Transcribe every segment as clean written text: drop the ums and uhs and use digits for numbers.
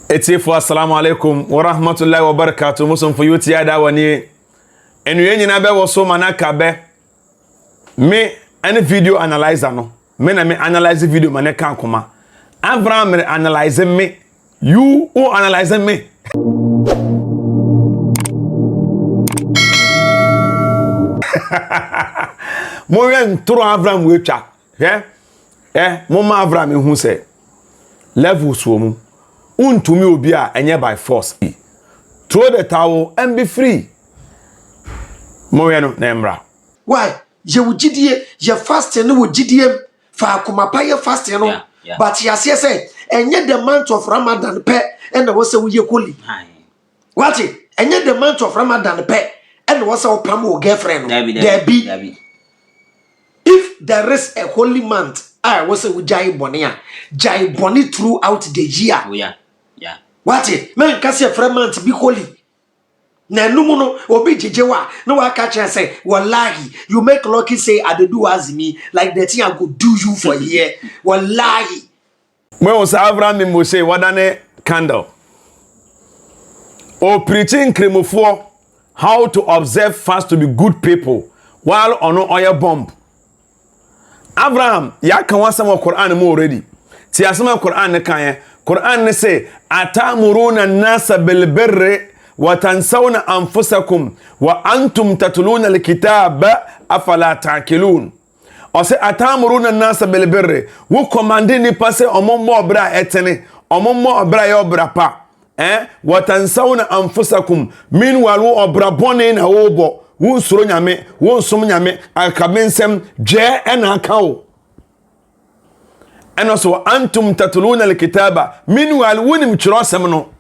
Etifu assalamu alaikum wa rahmatullahi wa barakatuh. Musum for you tiada wani. Enu nyina be wo so manaka be. Me any video analyzer no. Me na me analyze video manaka akoma. Abraham me analyze me. You who analyze me. Mo yen tro Abraham we twa. Mo ma Abraham hu se levels wo mu. Untumi obi a enye by force. Throw the towel and be free. Moyano nemra. Why? Je wujidie, je fast no wujidie fa akomapa ye fast no. But ya say enye the month of Ramadan pe and was say we koli. What? Enye the month of Ramadan pe and was our pam girlfriend. There be. If there is a holy month, I was say we jai bonia. Jai boni throughout the year. Oh yeah. What it? Man can say a month be holy. Na no obi jejewa no wa catch and say wallahi you make lucky say I do as me like the thing I go do you for here wallahi. When was Abraham mo say wadane candle. O preaching kremofo how to observe fast to be good people while on oil bomb. Abraham ya kan wasam Quran mo already. Ti asama Quran ne kan Quran ne say atamuruna an-nasa bil birri wa tansawna anfusakum wa antum tatluna al-kitaba afala ta'qilun. O say atamuruna an-nasa bil birri wo commande ni passe omommo obra etene omommo obra ya obra pa wa tansawna anfusakum meanwhile wo obra bone na wo bo wo nsoro nyame wo nsom nyame akabensem je ena akawo. And also, antum tatuluna al-kitaba. Meanwhile, wunim churosem no.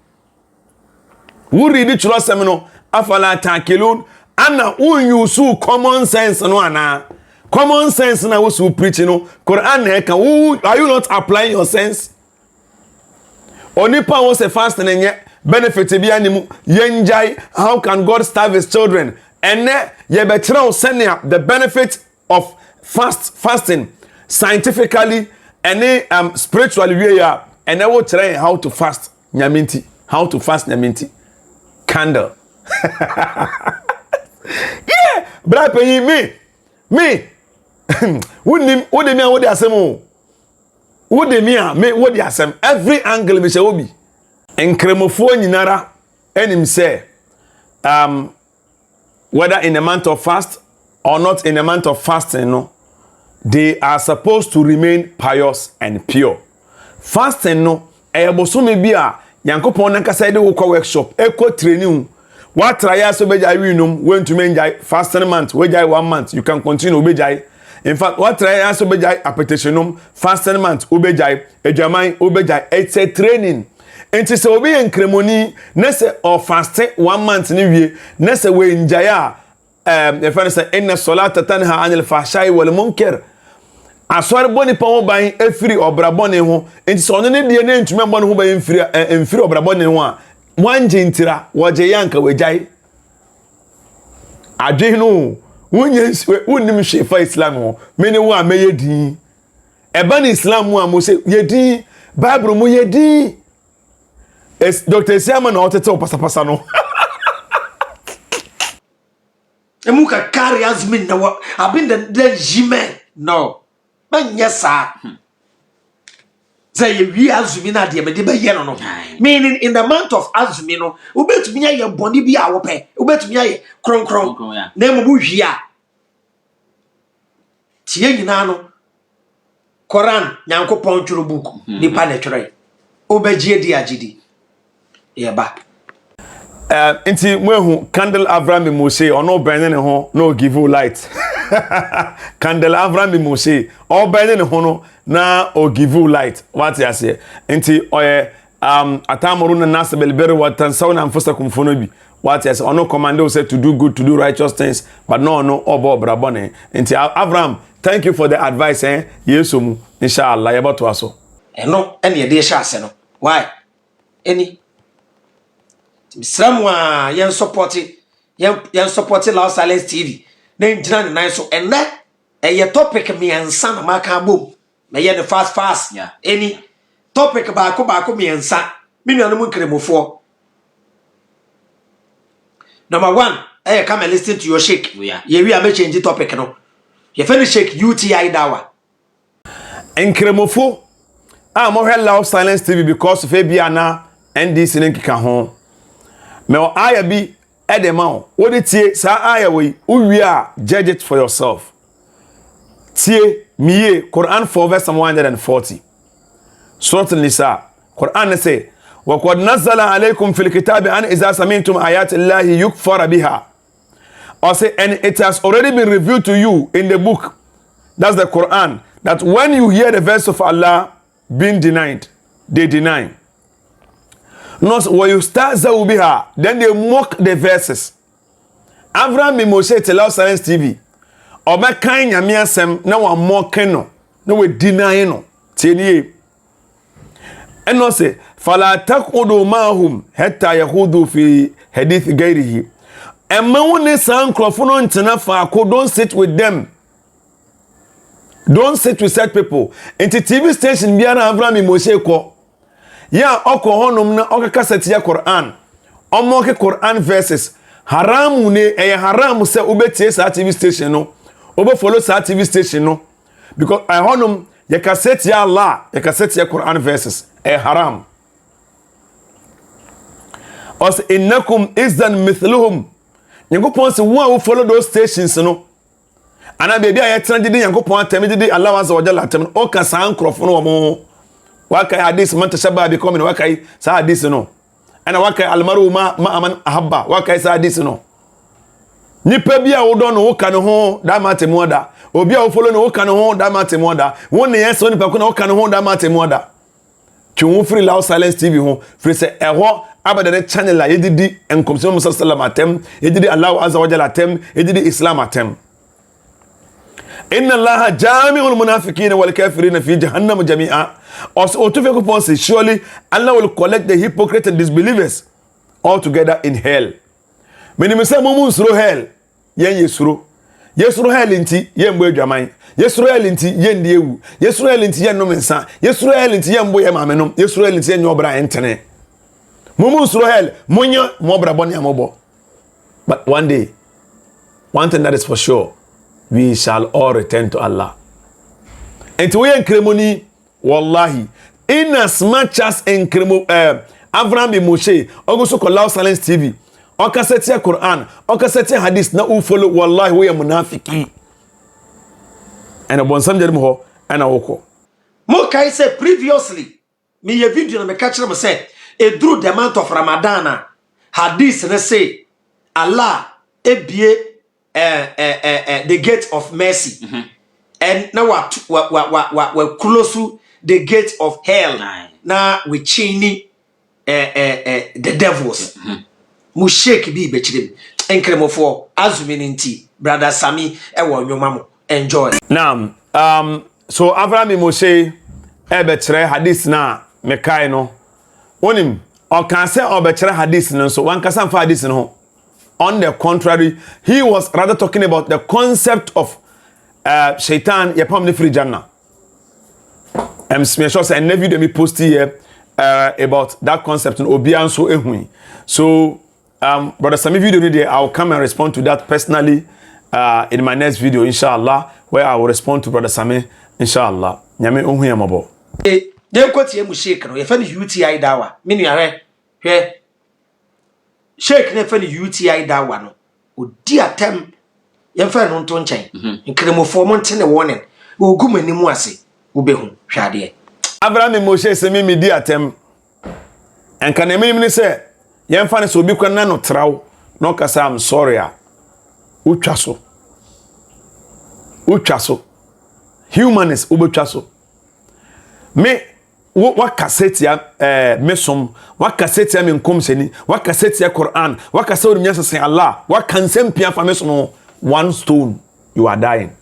Wu read churosem no. Afala ta'qilun. Anna unyusu common sense no ana. Common sense na wusu preach no. Quran heka. Are you not applying your sense? Onipa was a fast and yenye benefit bi animu. Yenjai. How can God starve his children? And ye betra sending the benefit of fasting scientifically. Any spiritually we are and I will try how to fast nyaminti. How to fast nyaminti. Candle. Yeah, bra pay me. Wouldn't me what they asem. Would me me what they asem. Every angle me say obi. Enkremofo nyinara enim say whether in a month of fast or not in a month of fasting no. They are supposed to remain pious and pure. Fasting no, boso me bia, Yankopon nankasa de wo workshop, training. What try so be jai winum, when to menjai fasting month, we jai 1 month, you can continue be jai. In fact, what try so be jai appetitionum, fasting month, ubejai, ejamai, ubejai, it's a training. And to say obe enkremoni, nese or fasting 1 month ni wie, nese we njaya. If I say inna salata tanha anil fahsha'i wal munkar. Asware boni pa ho ban efiri obrabone ho enti so no ne de ne ntuma boni ho ban efiri obrabone ho a wanje ntira woje yanka wejai adwe no wonnim shefa islam ho mene wo a meyedi eba ni islam ho a mo se yedi bible mo yedi es Dr. Siama na otete opasapasa no Emuka carry as me na wa abin the jime no Yesa. Say we azumina de me de be no. Meaning in the month of azumino, ubetumi aye boni bi a wo pe. Ubetumi aye kronkron. Na mo bu hia. Tie nyina no. Quran Nyankopon tworo book nipa na twere. Obegie di agidi. Yeba. Inti mwehu candle Abraham Mose ono bene ne ho no give you light. Candle Abraham Mose o bene ne ho no na o give you light. What you say? Inti oye atamuruna nas bil birri wa tansawna anfusakum fonobi. What you say? Ono commando say to do good, to do righteous things, but no obo brabone. Inti Abraham, thank you for the advice Yesu inshallah yeba to aso. No ene ye de sha ase no. Why? Any Sramwa yen support Loud Silence TV. Then jina na so and that a topic me and son maka boom. Me yen the fast. Yeah. Any topic ba ko me and sa me nuanom nkremofo. Number 1, come and listen to your shake. Yeah, we are change the topic no. You finish shake UTI dawa. Nkremofo mo hwe Loud Silence TV because of Fabiana NDC nkeka ho. Me o aya bi edema o. Wo de tie sa aya we uwi a judge it for yourself. Tie miye Quran 4 verse 140. Surah An-Nisa. Quran say وَقَدْ نَزَّلَ عَلَيْكُمْ فِي الْكِتَابِ أَنْ إِذَا سَمِعْتُمْ آيَاتِ اللَّهِ يُكْفَرَ بِهَا. Or say, and it has already been revealed to you in the book, that's the Quran, that when you hear the verse of Allah being denied, they deny. Not وَيُسْتَهْزَأُ بِهَا, then they mock the verses. Abraham Moshe te Loud Silence TV. Oba kan nyame asem na wa mock no, na we deny no. Tienie. And no say, فَلَا تَقْعُدُوا مَعَهُمْ حَتَّى يَخُوضُوا فِي حَدِيثِ غَيْرِهِ. And when they say, don't sit with them. Don't sit with such people. Into TV station, biara Abraham Moshe ko. Ya oko honum na oka kaseti ya Quran. Omo ke Quran verses. Haramu ne haramu se ubetie sa TV station no. Obe follow sa TV station no. Because honum ya kaseti ya Allah, ya kaseti ya Quran verses. Haram. Os innakum izan mithluhum. Yankopon se wo a wo follow those stations no. Ana baby a yetrande de Yankopon atemi de Allah azza wa jalla atemi o ka san krofo no mo. Wakai hadith man tashabba bi qawmin wakai sa hadith no. Ana wakai almaru ma aman ahabba wakai sa hadith no. Nipa bi a wo do no wo ka no ho da matemu oda. Obi a wo follow no wo ka no ho da matemu oda. Won ne yes woni pa ko na wo ka no ho da matemu oda. Twu free Loud Silence TV ho free say eho abada channel la yedidi enkomso Musa sallam atem yedidi Allah azza wa jalla atem yedidi Islam atem. Inna Allah jami'ul munafiqina wal kafirina fi jahannam jami'a. Also otufeko say surely Allah will collect the hypocrites and disbelievers all together in hell. Meni mesa mumu suro hell yen yesuro. Yesuro hell inti yen bo adwaman. Yesuro hell inti yen die ewu. Yesuro hell inti yen no mensa. Yesuro hell inti yen bo ye mamenom. Yesuro hell inti yen nyobra entene. Mumu suro hell munya mobra boni amobo. But one day, one thing that is for sure, we shall all return to Allah. And to we enkremoni, wallahi, in as much as enkremo Abraham Moshe, also call Loud Silence TV, or cassette Quran, or cassette hadith, na u follow wallahi we are munafiki. And a bon samjari mo and a woko. Mo kai say previously, me ye video na me catch them say, e drew the month of Ramadan, hadith na say, Allah ebie the gate of mercy. And now we close to the gate of hell. Now we chini the devils. Mu shake bi bechirim. Enkremofo azumininti brother Sami ewo nyomamo. Enjoy. Now, so Abraham Moshe betre hadith na mekai no. Onim o kan say o betre hadith no so wan kasa fa hadith no. On the contrary, he was rather talking about the concept of shaitan yapam ne free janna. Sure say never video me post here about that concept in obian so ehui. So brother Sami video there, I'll come and respond to that personally in my next video inshallah, where I will respond to brother Sami inshallah. Nyame ohu yamabo. Dem kwoti emu shake no, ye fa ni UTI dawa. Me nuare hwe shake ne fa ni UTI dawa no. Odi atem ye fa no nto nchen. Nkremofo mo ntene warning. Ogum animu ase ubehu hwade. Abraham Moshe se me di atem. Enka na me ni se ye fa ne so obi kwa na no traw. No kasa am sorry a. Utwa so. Humanist ubetwa so. Me what cassette ya mesom what cassette ya menkomseni what cassette ya Quran what cassette o nyasa say Allah what can sempia fa mesom one stone you are dying,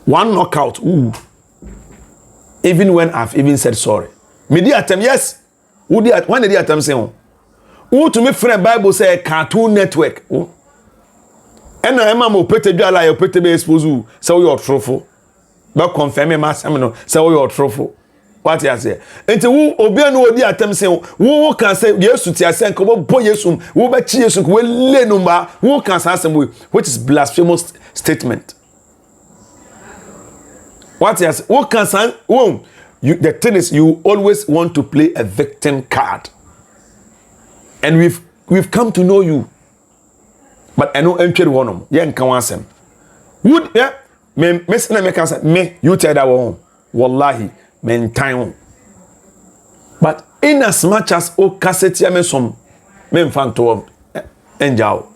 one knockout. Ooh. Even when I've even said sorry me di atem yes who di when di atem say who to me friend Bible say Cartoon Network and na ema mo pete dwala ya pete be expose say you trofo ba confirm me masem no say you trofo What you say? Enti wo obi anu odi atem se wo kan say Yesu ti ase nko bo Yesu wo ba chi Yesu ko le numba wo kan say asem which is blasphemous statement. What you say? Wo kan say wo the thing is you always want to play a victim card. And we've come to know you. But I know entry one yeah nkan wansem. Would yeah me say na me kan say me you tell that one wallahi men time. But in as much as o cassette me some men fan to enjao.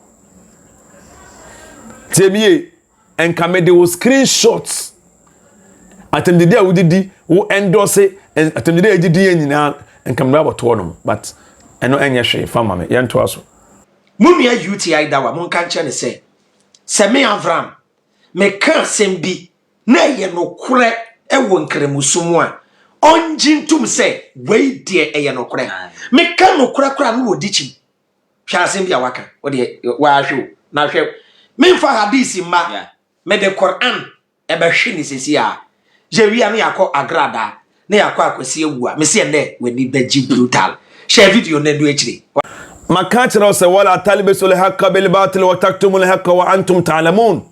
Tebie en kamede wo screenshots. Atem the day we did wo endorse atem the day did nyina en kamera boto no but eno enye hwe fama me ye nto aso. Mumia UTI dawa mon kan che ne se me Avram me kan sembi na ye no kure e wo nkremusumu a onjintum se we de e ye no kure me kan no kure kura no wodi chim hwa sembi a waka wo de wa hwe na hwe me fa hadisi ma me de Quran e be hwe ni sesi a je wi anu yakọ agrada na yakọ akwasi ewu a me se ne we ni beji brutal share video na do echire makachira se wala talbisul haqqa bil batil wa taktumul haqqa wa antum ta'lamun.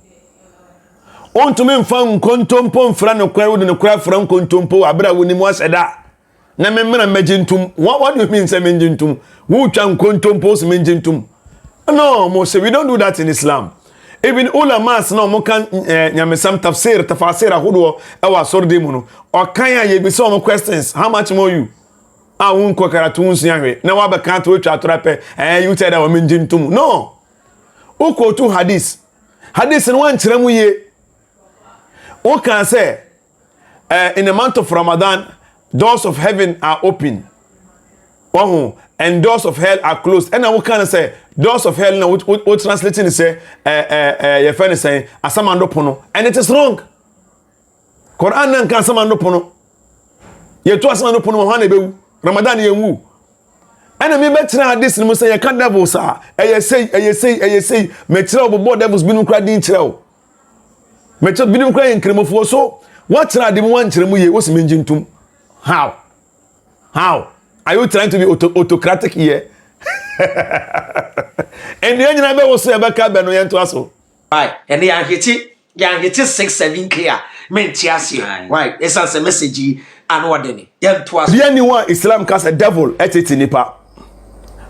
Ontum mfan kontompo mfra no kwa wo de no kwa fra kontompo abra woni mu aseda na memra majintum. What do you mean say majintum? Wo twa kontompo so majintum? No, Moshe, we don't do that in Islam. Even ulamas no mo kan nyamesam tafsir ahodo e wa sorde mu no o kan ya ye bi some questions. How much more you? Won kokaratu nsu ahwe na wa be kan to twa torape you tell that women jintum. No. Uko to hadith no wan kire mu ye. O can say in the month of Ramadan doors of heaven are open. And doors of hell are closed. And we can say doors of hell now what translating say your friend is saying asamando pono, and it is wrong. Quran nan kan asamando pono. Ye to asamando pono ho na bewu. Ramadan ye wu. And me betra this no say you can devils are. Eye say me tira obo devils binu kra din tira o. Me tira binu kra en kremofo so what tira dem wan tira mu ye wo se menjintum. How? Are you trying to be autocratic here? And the engineer will say about Cabano Yantuaso. Right, and the Yankee 6-7 clear. Men Tiasi. Right, it's a message and what then. Yantuas. The anyone Islam cast a devil at it in Nipa.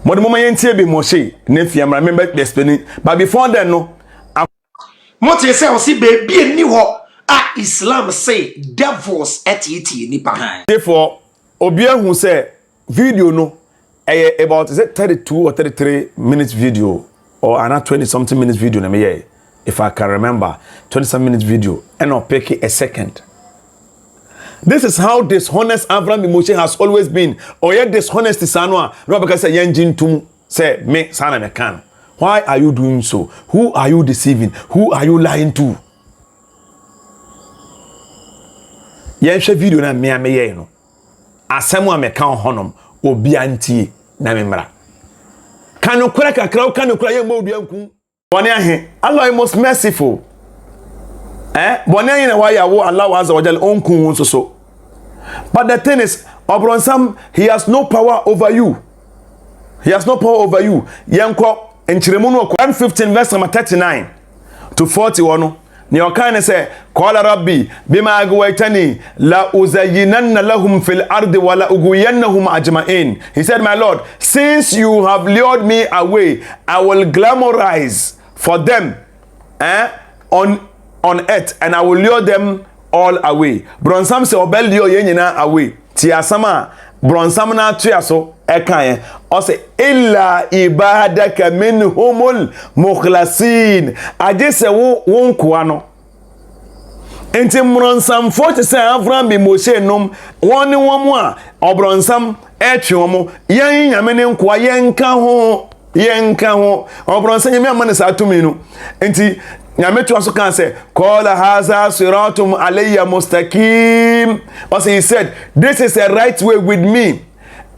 But the moment you be Moshe, Nephium, remember the spinning. But before then, no. What you say, see, baby, new Islam say devils at it in Nipa. Therefore, Obia who say, video no about is it 32 or 33 minutes video or another 20 something minutes video na me if I can remember 20 some minutes video and I'll pick a second. This is how dishonest Avram Moshe has always been. Or yet dishonest is anwa no because say yenjin tum say me sana me can. Why are you doing so? Who are you deceiving? Who are you lying to? Yen share video na me no asemu ameka honom obi antie na memra kanokura kakra kanokura ye mo duanku bone ahe Allah is most merciful bone ahe na why yawo Allah azza wa jalla onku so but the thing is obronsam he has no power over you. Yenko enchiremu no 115 verse 39 to 41 ni okane se qala rabbi bima agwaytani la uzayyinanna lahum fil ardi wa la ugwiyannahum ajma'in. He said, my Lord, since you have lured me away, I will glamorize for them on earth, and I will lure them all away. Bronsam se obel lure ye nyina away. Ti asama bronsam na atuaso ekaye o se illa ibadaka minhumul mukhlasin. Aje se won kwa no enti bronsam 40 se Avram bi Moshe nom won ni won mu a obronsam etwe mo yen nyame ne nkwa yenka ho obronsam nyame amane sa atumi no enti nyame to aso kan se qala haza siratum alayya mustaqim. Also he said, this is a right way with me.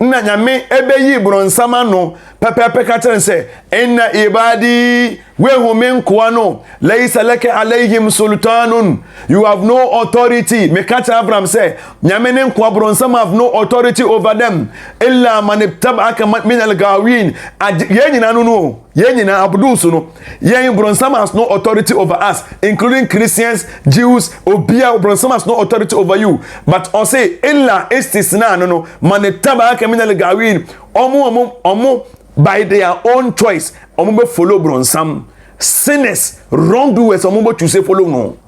Na nyame ebeyi bronsama no pepepe ka tren se inna ibadi Wehumin Kwano, Laisa Leke Alayhim Sultanun. You have no authority. Mekata Abraham say, Nyamenen Kwabron, some have no authority over them. Illa manibtabaka min al gawin. Yenina no. Yenina Abdusuno. Yen Bronsam has no authority over us, including Christians, Jews, Obia Bronsam has no authority over you. But I say, Illa istisna no manibtabaka min al gawin. Omo by their own choice. Omo follow Bronsam. Sinners, wrongdoers, omo to say follow no.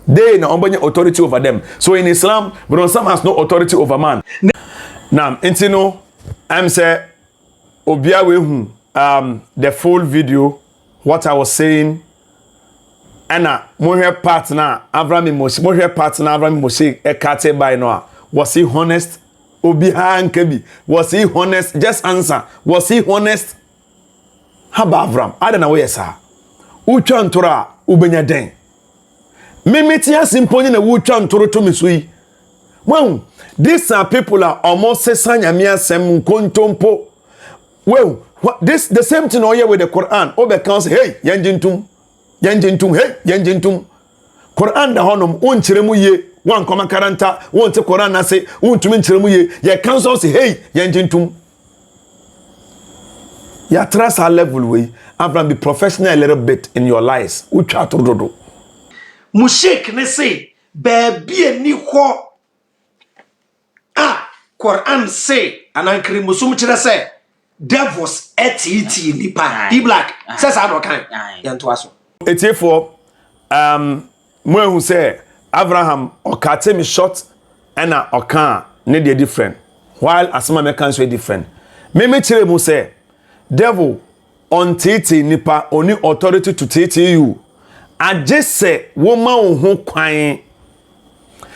They na omo authority over them. So in Islam, Bronsam has no authority over man. Now, intino, I'm say, Obia wehu. The full video, what I was saying, and mohe partner Abraham Moshe ekate by Noah. Was he honest? Obiha Nkebi. Was he honest? Just answer. Was he honest? Haba Abraham. I don't know where sir. Ucha ntora ubenya den. Mimitia simponi na ucha ntoro to misui. Well, these are people are almost sesanya mia sem kontompo. Well, this the same thing all here with the Quran. Obe counts, hey, yanjintum, hey, yanjintum. Quran da honum, unchiremu ye, one koma karanta, one te Quran na say, untumin chiremu ye, ya council say, hey, yanjintum. Ya trust our level way, Abraham be professional a little bit in your lives. Ucha turudodo. Mushek ne say, baby ni ho. Ah, Quran say, anankri musum chira say, devils etiti nipa di black says I don't can yanto aso etefo mo who say Abraham okate me short and oka ne dey different while asema me can so different me kire mu say devil on titi nipa oni authority to titi you aje say woman ho kwan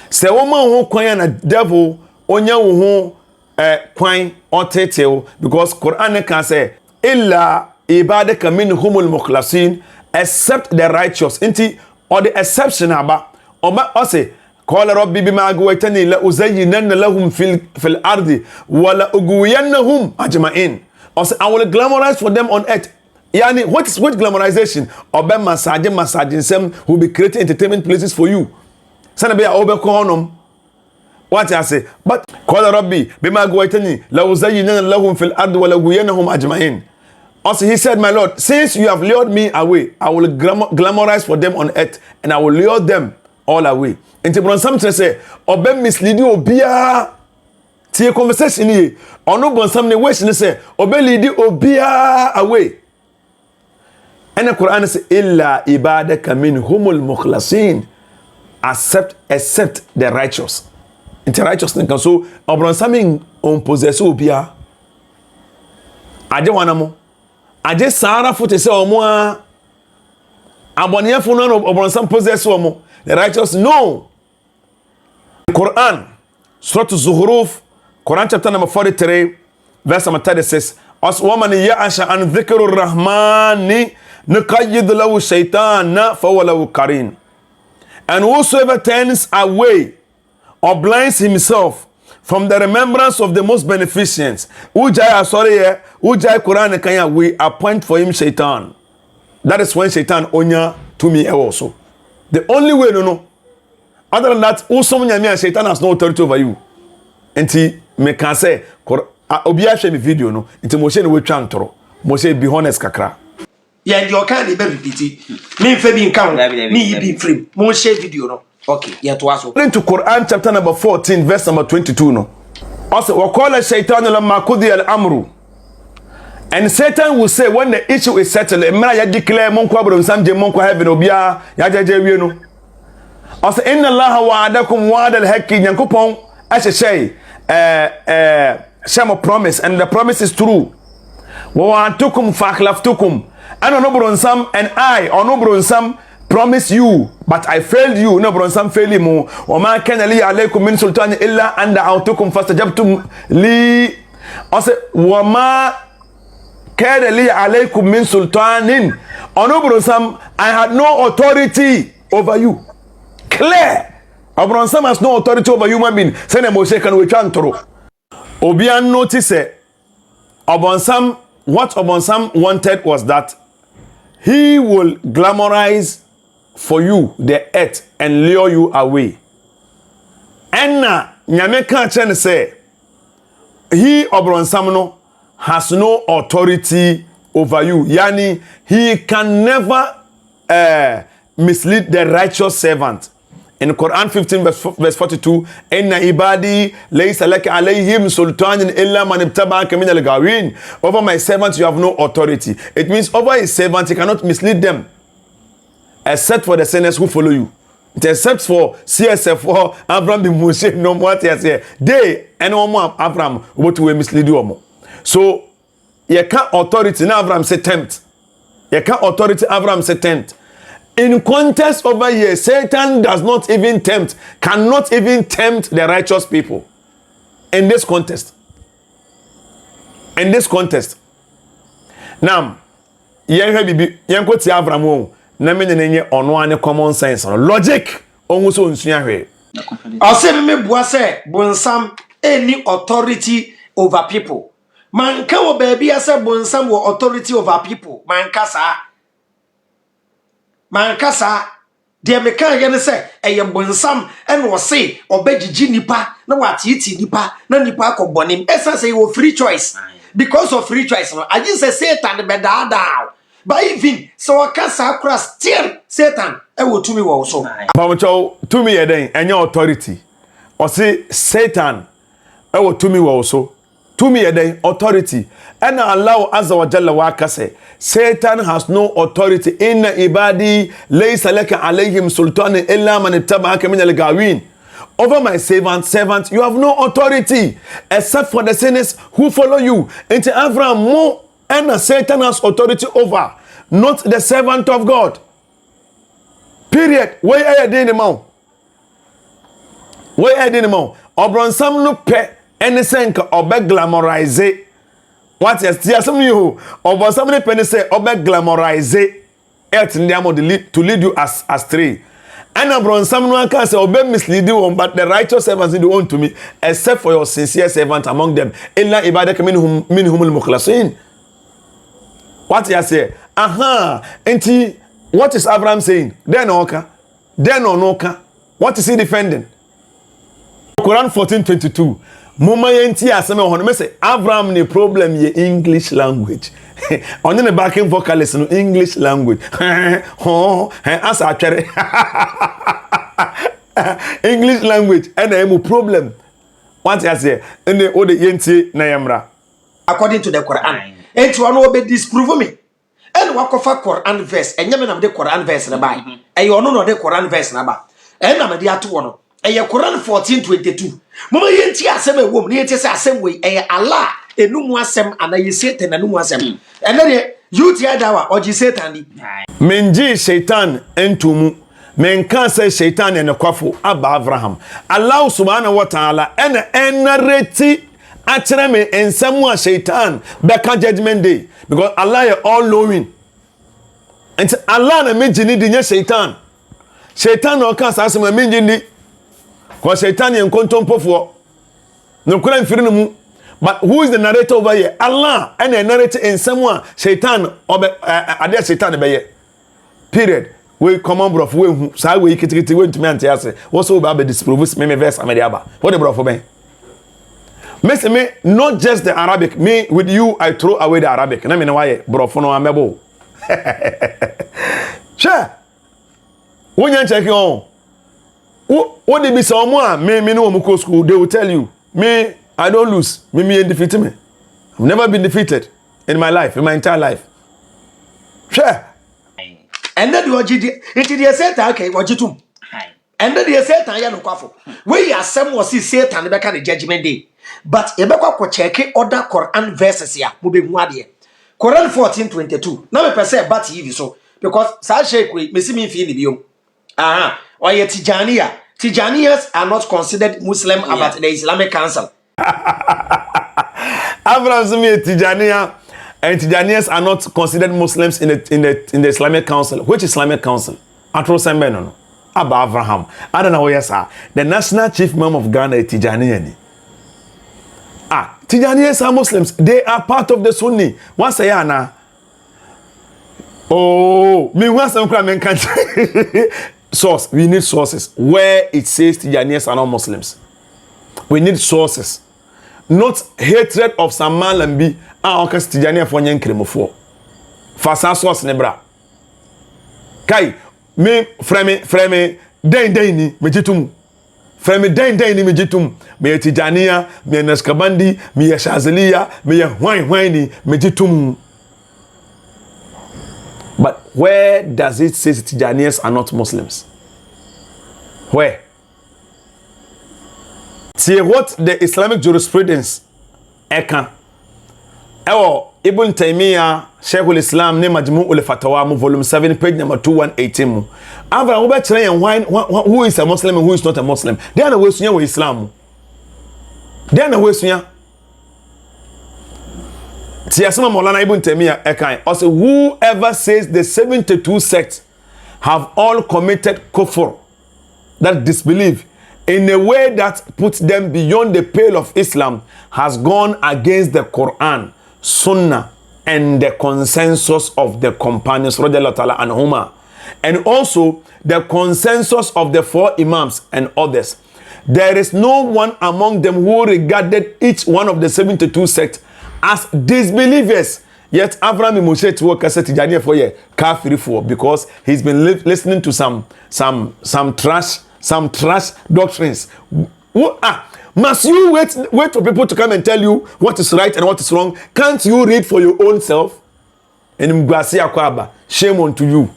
say woman ho kwan na devil onya wo ho kwan otetel because Quran can say illa ibadaka minhumul mukhlasin except the righteous inti or the exception about or say qala rabbi bima agwaytani la uzayyinanna lahum fil ardi wa la ugwiyannahum ajma'in or say I will glamorize for them on earth. Yani what glamorization? Obe massaging some who be creating entertainment places for you. Sana be obe konom. What I say? But قال ربي بما أغويتني لو زيننا لهم في الأرض ولغوينهم أجمعين. Also he said, my Lord, since you have lured me away, I will glamorize for them on earth and I will lure them all away. And to Bronsam say, obe misleading obia. Tie conversation here. Ono Bronsam ne wish ne say, obe leading obia away. And the Quran says, illa ibadaka minhumul mukhlasin, except the righteous. Into righteousness can so Bronsam on possess obia. Aje wanamo. Aje Sara foot say omo a abonefo no Bronsam possess omo. The righteous no. Quran Surah Az-Zukhruf Quran chapter number 43 verse number 36 as woman ya'asha an dhikru rahmani nuqayyid lahu shaytan fa huwa lahu qarin. And whosoever turns away or blinds himself from the remembrance of the most beneficent, Ujai Quran kanya, we appoint for him shaitan. That is when shaitan onya to me also. The only way no. Other than that, shaitan has no authority over you. Enti me can say obiya share me video no. Enti Moshe no we twantoro. Moshe be honest kakra. Yeah, your kind be repeat. Me fe bi nkan. Me be free. Moshe video no. Okay, yeah, to us. According to Quran chapter number 14 verse number 22 no. Also, وَقَالَ الشَّيْطَانُ لَمَّا قُضِيَ الْأَمْرُ. And Satan will say when the issue is settled, "Emra ya declare monko Bronsam je monko heaven obia ya jeje wie no." Also, inna Allah wa'adakum wa'dal haqqi Nyankopon asheshay shama promise and the promise is true. Wa wa'atukum fakhlaftukum. And no Bronsam and I or no Bronsam promise you, but I failed you. No Bronsam fail you. Wa ma kana li alaykum min sultan illa an da'awtukum fastajabtum li. Also, wa ma kana li alaykum min sultanin. Ono Bronsam, I had no authority over you. Clear. Bronsam has no authority over human being. Say na Moshe kan we twantoro. Obian notice Bronsam, what Bronsam wanted was that he will glamorize for you the earth and lure you away. Enna nyame ka kyerɛ say he obronsam no has no authority over you. Yani he can never mislead the righteous servant. In Quran 15 verse 42, inna ibadi laysa laka alayhim sultanin illa man ittaba'aka min al-ghawin. Over my servants you have no authority. It means over his servants he cannot mislead them, except for the sinners who follow you. Except for CSF or Abraham bin Moshe no what he say. They and more Abraham what we mislead you. So you can't authority now Abraham say tempt. You can't authority Abraham say tempt. In contest over here, Satan does not even tempt, cannot even tempt the righteous people. In this contest. In this contest. Now, yenko ti Abraham wo na me nenye ono ane common sense. Logic onwo so nsua hwe. Ose me bua se bonsam any authority over people. Man ka wo baabi ase bonsam wo authority over people. Man kasa de me kan ye ne se eye bonsam en wo se obegigi nipa na watiiti nipa na nipa akọbonim esa say wo free choice because of free choice no I just say Satan be down but even so kasa cross still Satan e wo tumi wo so abamocho tumi ye den enye authority o say Satan e wo tumi wo so tumi ye den authority and Allah azza wa jalla wa kase Satan has no authority. Inna ibadi laysa laka alayhim sultanin illa man ittaba'aka min al-ghawin. Over my servant, you have no authority except for the sinners who follow you. Into Abraham more and Satan has authority over, not the servant of God. Period. Where are you doing the mouth? Where are you doing the mouth? Obronsam no pe anything obe glamorize. What is there? Some you or somebody penny say obe glamorize earth in the to lead you astray. And abron someone can say obe mislead you, but the righteous servants do want to me, except for your sincere servant among them. Illa ibadaka minhum al-mukhlasin. What you say? Aha. Enti, what is Abraham saying? Then oka. Then onoka. What is he defending? Quran 14:22. Mama yenti aseme hono me say Abraham ne problem ye English language. Only the backing vocalist no English language. As atwere. English language and a problem. What you say? And the ode yenti na yamra. According to the Quran. Enti one obe disprove me. And wakofa Quran verse. Enyame na de Quran verse na bai. E ono no de Quran verse na ba. E na me de ato wono. Eye Quran 14:22. Mama yenti asem ewom na yenti se asem we eye Allah enumu asem ana ye Satan enumu asem. Ene de youth ya dawa oji Satan di. Menji Satan entumu. Menka se Satan ene kwafo aba Abraham. Allah subhanahu wa ta'ala ene enareti akyere me ensemu a Satan beka judgment day because Allah is all knowing. And Allah na meji ni di nye Satan. Satan no kan sa asem a meji ni because Satan is contompofo. No kura mfiri no mu. But who is the narrator over here? Allah. And the narrator in someone Satan obe ade Satan be ye. Period. We come on bro we say we kitikiti we ntumi ante ase. Wo so be disprove me verse amede aba. What the bro for me? Me not just the Arabic. Me with you I throw away the Arabic. Na me no why bro for no amebo. Sure. Wonya check on. What they be someone me no muko school they will tell you me I don't lose me defeat me. I've never been defeated in my life, in my entire life. Sure. And then you the Satan okay wajitum. And then the Satan ya no kwafo. We ya sem was see Satan be ka the judgment day. But e be kwa check other Quran verses ya mo be hu ade. Quran 14:22. Na me pese but yivi so because sa sheik we me see me fi ni biom. Aha. Or yet Tijaniyas are not considered Muslim about the Islamic Council. Abraham Sumi Tijaniya and Tijaniyas are not considered Muslims in the Islamic Council. Which Islamic Council? Atro Sembeno. Abba Abraham. I don't know where sir. The National Chief Imam of Ghana is Tijaniya. Tijaniyas are Muslims. They are part of the Sunni. Once a year now. Oh, me want some crime country. Source. We need sources where it says Tijanians are not Muslims. We need sources, not hatred of some man and be okas Tijania for yan kremofo. Fasa source nebra. Kai me frame den ni mejitum. Frame den ni mejitum. Me Tijania, me Naskabandi, me Shazelia, me hwan ni mejitum. But where does it say Tijanians are not Muslims? Where? See what the Islamic jurisprudence eka. Ibn Taymiyyah, Sheikhul Islam, ne Majmu'ul Fatawa, volume 7, page number 2118 mu. Avra ube chere who is a Muslim and who is not a Muslim. They are the way sunya with Islam. They are the way sunya. Tiyasima Maulana Ibn Taymiyyah eka. Also, whoever says the 72 sects have all committed kufr, that disbelief, in a way that puts them beyond the pale of Islam, has gone against the Quran, Sunnah, and the consensus of the companions, anhuma, and also the consensus of the 4 Imams and others. There is no one among them who regarded each one of the 72 sects as disbelievers. Yet Abraham Moshe to work as a Tijaniya for ye kafiri for, because he's been listening to some trash doctrines. Must you wait for people to come and tell you what is right and what is wrong? Can't you read for your own self? And Mgwasi Akwaba, shame on to you.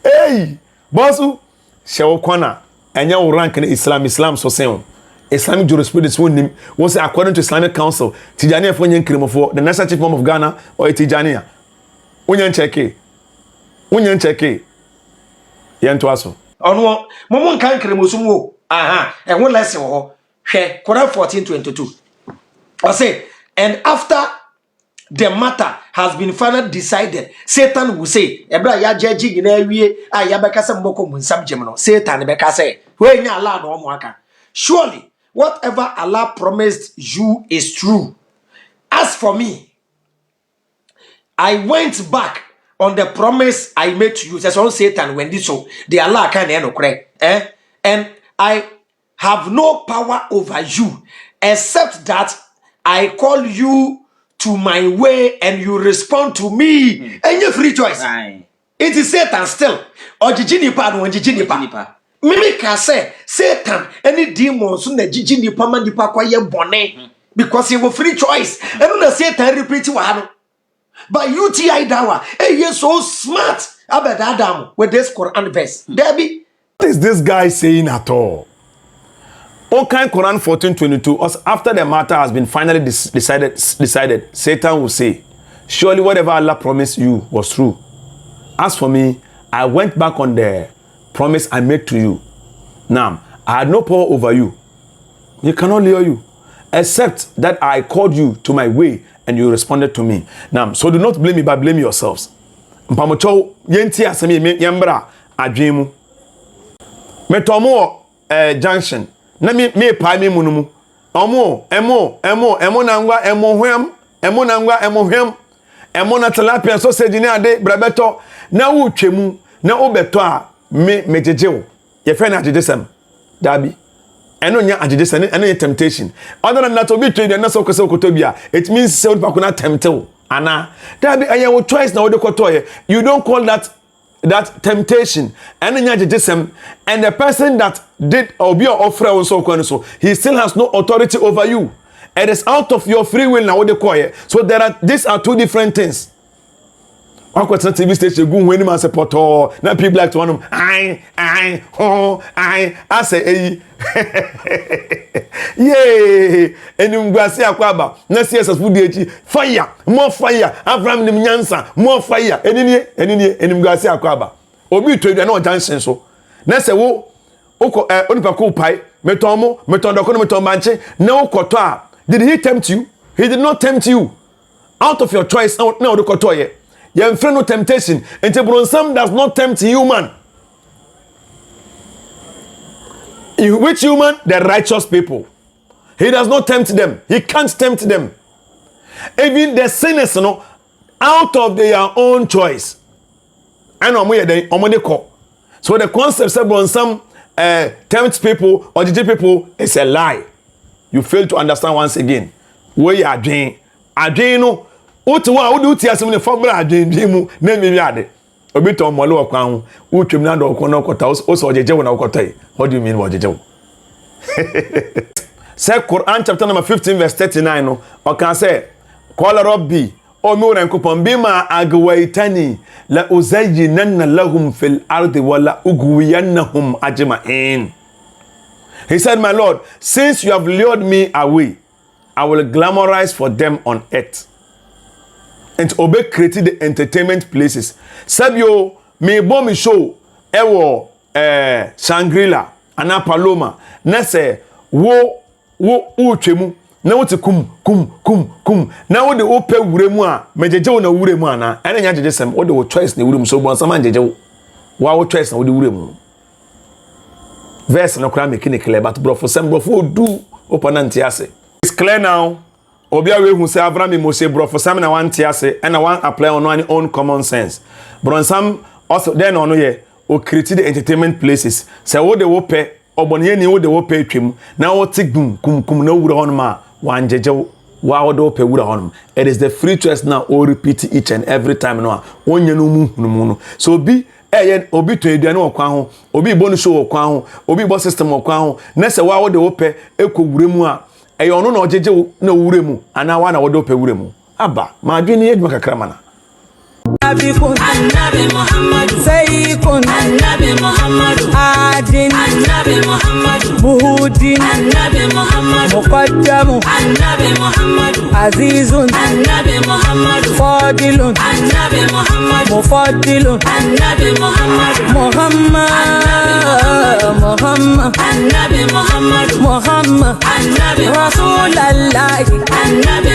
Hey, Bosu, Shewo Kwana, and your rank in Islam so same. Islamic jurisprudence was according to Islamic Council. Tijaniya for Nyen Kremofo, the National Chief Imam of Ghana, or Tijaniya. Unyan cheke. Yen to aso. Ono momon kan kremosumu o. Aha, and one lesson ho. Hwe Quran 14:22. I say, and after the matter has been finally decided, Satan will say, Ebra ya judge gina wie a ya beka se mboko munsam gem no. Satan beka say, we nya Allah no mo aka. Surely whatever Allah promised you is true. As for me, I went back on the promise I made to you. That's all Satan when this so the Allah can no correct. And I have no power over you except that I call you to my way and you respond to me. And you free choice. Aye. It is Satan still. Or jijinipa no jijinipa. Mimi can say Satan any demons na jijinipa man dipa kwa ye bone because you have free choice. And when Satan repeat what. But UTI dawa, hey, you're so smart about Adam with this Quran verse. Debbie, what is this guy saying at all? Okay, Quran 14:22. After the matter has been finally decided, Satan will say, surely whatever Allah promised you was true. As for me, I went back on the promise I made to you. Now, I had no power over you. He cannot lure you, except that I called you to my way and you responded to me. Now, so do not blame me, but blame yourselves. Mpamocho yenti asemi yambra adwemu. Metomo junction. Na me pa me munumu. Emo nangwa emo hwem. Emo na tilapia sausage ni ade brabeto na wo twemu na obeto a me jejewo. Ye fe na ajejesem. Dabi. Eno nya ajejesem eno ye temptation. Other than that obi trade na so kwese okotobia. It means say obi pakuna tempte ana. Dabi ayewo choice na wo de kotoye. You don't call that temptation. Eno nya ajejesem, and the person that did obi offer so kwano so, he still has no authority over you. It is out of your free will now. So these are two different things. One question TV station go when man support now people like to one I say yay enumguase akwaba na CSS food echi fire more fire Abraham nim nyansa more fire enini enumguase akwaba obi twedua na junction so na se wo onipa ko pai metondo manche na ukoto a. Did he tempt you? He did not tempt you. Out of your choice, now the kotoye. You have no temptation. And Tebronsam does not tempt human. Which human? The righteous people. He does not tempt them. He can't tempt them. Even the sinners, out of their own choice. And omode call. So the concept of some tempt people or DJ people is a lie. You fail to understand once again. Where you are doing no. Otuwa udu ti asem ne formula adwendwen mu na me wiade. Obi ton mole okwan ho. Utwem na do okon na okota o so ojeje na okota yi. What do you mean ojeje? Say Quran chapter number 15 verse 39 no. O kan say qala rabbi o mi wona nkopon bima agwaitani la uzayyinanna lahum fil ardi wala ugwiyannahum ajma'in. He said, my Lord, since you have lured me away, I will glamorize for them on earth. And obey created the entertainment places. Sabio me bomb show ewo Shangri-La ana Paloma na se wo utwemu na wo te kum na wo de ope wuremu a mejeje wo na wuremu ana ene nya jeje sem wo de wo choice na wuremu so bon sama jeje wo choice na wo de wuremu verse no kra make clear but bro for sem bro for do opponent ase. It's clear now. Obia we hu say Abraham Moses bro for some na one tiase and one apply on one own common sense. But on some also then on here o create the entertainment places. Say wo de wo pe obonye ni wo de wo pe twem na wo tigum kum na wura hon ma wan jeje wa wo de wo pe wura hon. It is the free choice now or repeat each and every time no wonye no mu no. So obi obi to eduane okwan ho obi bonu show okwan ho obi bo system okwan ho na se wa wo de wo pe ekowuremu a eyo no na ojeje na wuremu ana wa na wo de wo pe wuremu aba ma adwene eduma kakra mana. Annabi Muhammad Sayyidun Annabi Muhammad Adin Annabi Muhammad Muhudin Annabi Muhammad Muqaddamu Annabi Muhammad Azizun Annabi Muhammad Fadilun Annabi Muhammad Mufaddilun Annabi Muhammad Muhammad Annabi Muhammad Muhammad Annabi Rasulallah Annabi